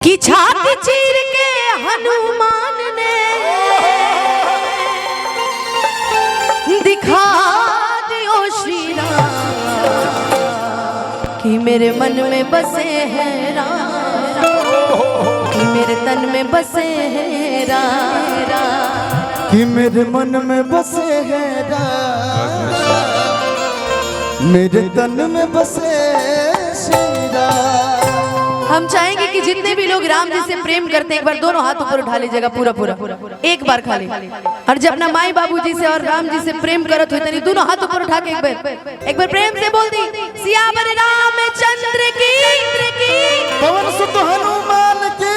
कि छाती चीर के हनुमान ने दिखा दियो श्री राम कि मेरे मन में बसे हैं राम, कि मेरे तन में बसे हैं राम, कि मेरे मन में बसे हैं राम, मेरे तन में बसे श्री राम। हम चाहेंगे कि जितने भी लोग राम जी से प्रेम करते हैं एक बार दोनों हाथ ऊपर उठा लीजिएगा पूरा पूरा एक बार खाली। और जब अपना माई बाबू जी से और राम जी से प्रेम करत हुए तनी दोनों हाथ ऊपर उठा के एक बार प्रेम से बोल दी सियावर रामचंद्र की पवन सुत हनुमान की।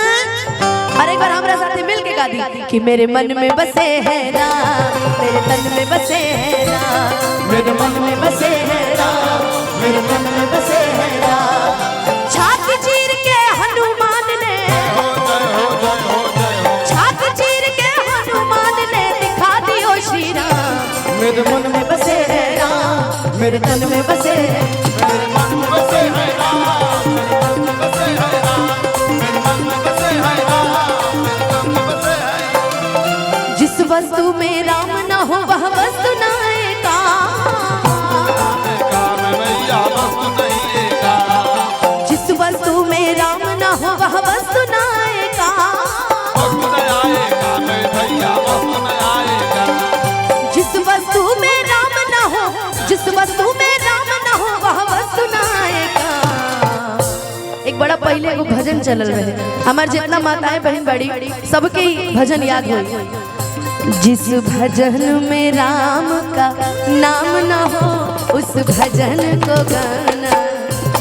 और एक बार हमारे साथ मिल के गा दी कि मेरे मन में बसे हैं राम, मेरे तन में बसे हैं राम, मेरे मन में बसे हैं राम, मेरे तन में बसे हैं राम। छाती चीर के हनुमान ने, छाती चीर के हनुमान ने दिखा दियो श्री राम, मेरे मन में बसे हैं राम, मेरे तन में बसे हैं, मेरे मन में बसे हैं राम, मेरे तन में बसे हैं राम, मेरे मन में बसे हैं राम, मेरे तन में बसे हैं। जिस वस्तु में राम न हो वह वस्तु न वह वस्तु न आएगा, जिस वस्तु में राम न हो, जिस वस्तु में राम न हो वह वस्तु न आएगा। एक बड़ा पहले एगो भजन चलल रहे, हमार जितना माताएं बहन बड़ी सबके भजन याद हो। जिस भजन में राम का नाम न हो उस भजन को गाना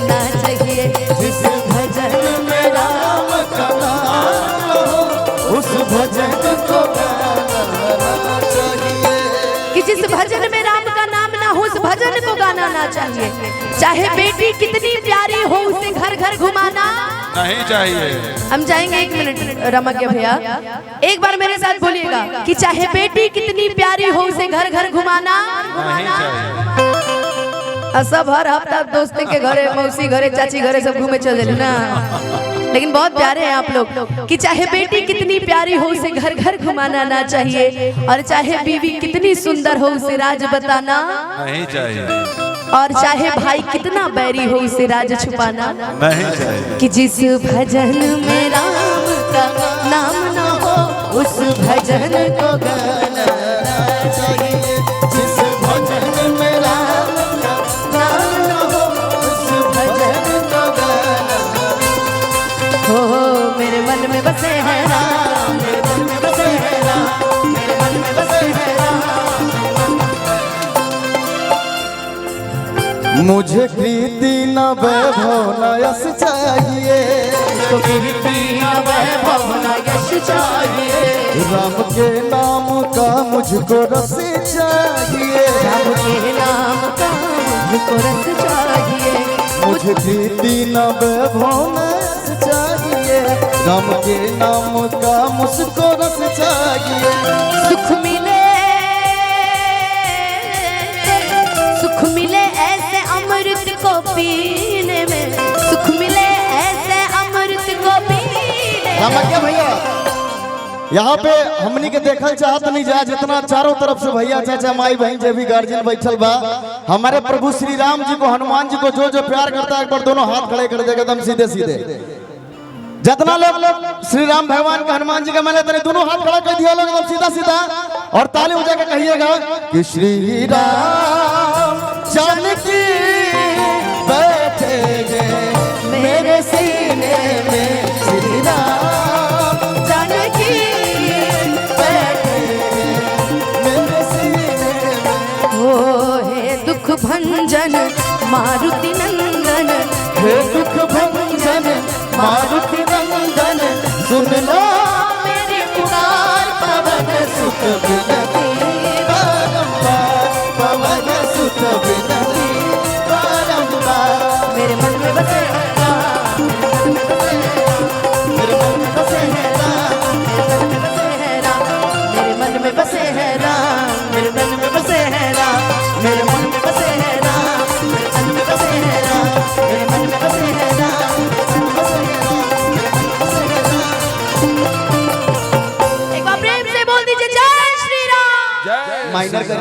ना चाहिए, जिस भजन में राम का नाम हो उस भजन को गाना चाहिए, कि जिस भजन में राम का नाम ना हो उस भजन को गाना ना चाहिए। चाहे बेटी कितनी प्यारी हो उसे घर घर घुमाना नहीं चाहिए। हम जाएंगे एक मिनट रमज्ञ भैया, एक बार मेरे साथ बोलिएगा कि चाहे बेटी कितनी प्यारी हो उसे घर घर घुमाना नहीं चाहिए। सब हर हफ्ता दोस्ती के घरे, मौसी घरे, चाची घरे सब घूमे चले ना, लेकिन बहुत प्यारे हैं आप लोग। कि चाहे बेटी कितनी प्यारी हो उसे घर घर घुमाना ना चाहिए, और चाहे बीवी कितनी सुंदर हो उसे राज बताना नहीं चाहिए, और चाहे भाई कितना बैरी हो उसे राज छुपाना नहीं चाहिए। कि जिस भजन में राम का नाम न हो उस भजन को गाना ना चाहिए, जिस भजन में राम का नाम न हो उस भजन को गाना हो। मेरे मन में बसे हैं राम, मेरे मन में बसे हैं राम, मेरे मन में बसे हैं राम। मुझे कीर्ति न वैभव न यश चाहिए, तो कीर्ति न वैभव न यश चाहिए, राम के नाम का मुझको रस चाहिए, राम के नाम का मुझको रस चाहिए। मुझे कीर्ति न वैभव न यश चाहिए, राम के नाम का मुझको रस चाहिए। सुख मिले, सुख मिले ऐसे अमृत को पीने में, सुख मिले ऐसे अमृत को पीने में। क्या भैया यहाँ पे हमनी के देखल चाहत नहीं जा, जितना चारों तरफ से भैया चाचा माई बहन जो भी गार्जियन बैठल बा, हमारे प्रभु श्री राम जी को, हनुमान जी को जो जो प्यार करता है एक बार दोनों हाथ खड़े कर देगा एकदम सीधे सीधे। जितना लोग श्री राम भगवान का, हनुमान जी का मैंने तेरे दोनों हाथ खड़ा कर दिया लोग एकदम सीधा सीधा, और ताली बजा के कहिएगा कि श्री राम जानकी बैठेंगे मेरे सीने में, श्री राम जानकी बैठेंगे मेरे सीने में। हो हे दुख भंजन मारुति नंदन, हे दुख भंजन मारुति नंदन, सुन लो मेरी पुकार पवन सुत विनती बारंबार, पवन सुत विनती बारंबार। मेरे मन में बसे हैं राम, मेरे मन में बसे हैं राम, मेरे मन में बसे हैं राम, मेरे मन में बसे हैं राम, मेरे मन में बसे हैं राम, मेरे मन में बसे हैं राम, मेरे मन में बसे हैं माइनर करिए